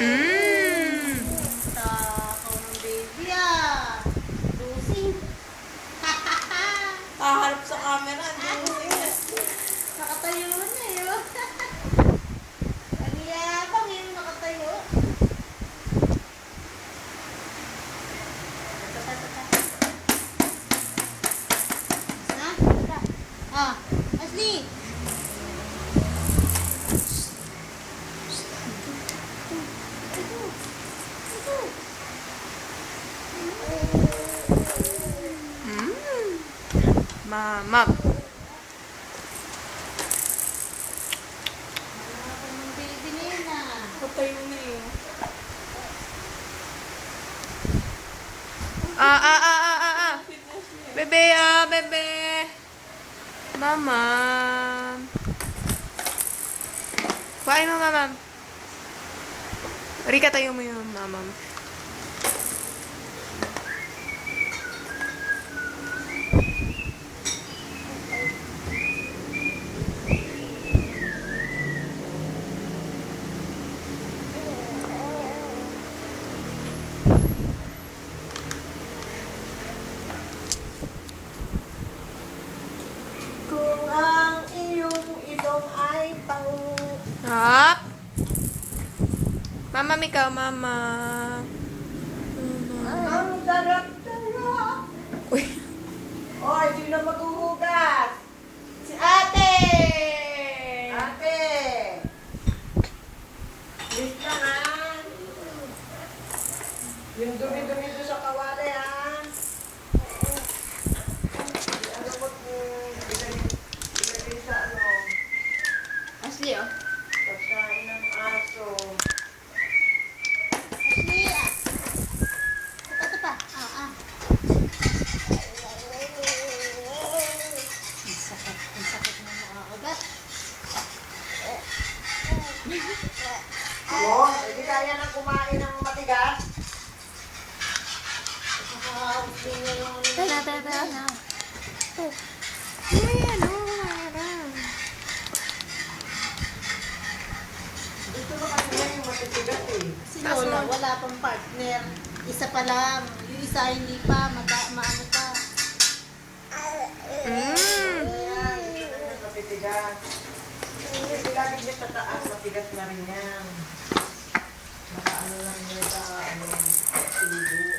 Mm. Takaw ng baby ah. Dusing. Kaharap sa camera. Nakatayo na eh. Oh. Ang yabang yung nakatayo. Ha? Ah, Ashley. Mama. Baby nila. Patayo na yun. Bebe, bebe. Mama. Kuhain mo, mama. Rika, tayo mo yun, mama. Kung ang iyong ilong ay pang... Hop. Mama, ikaw, mama. Ang darap-darap. Uy. Oy, di na maghuhugas. Si ate! Ate! Please lang ha. Yung dumi-dumi doon sa kawali ha. Ano mo ilagay sa ano? Ashley oh. Pagkain ng aso. Ashley ah. Ito pa. Ah. Ang sakit na makakagat. Oo, hindi kaya na kumain ng matigas. Nakakawit din niya yung ano. Uy, ano? Aram. Gusto ba kanila yung matitigas eh? Si Lola, wala pang partner. Isa pa lang. Yung isa hindi pa. Maano pa. Ayan, hindi na yan matitigas. Hindi lagi niya sa taas, matigas na rin yan. Nakaano lang niya sa ano, tubo.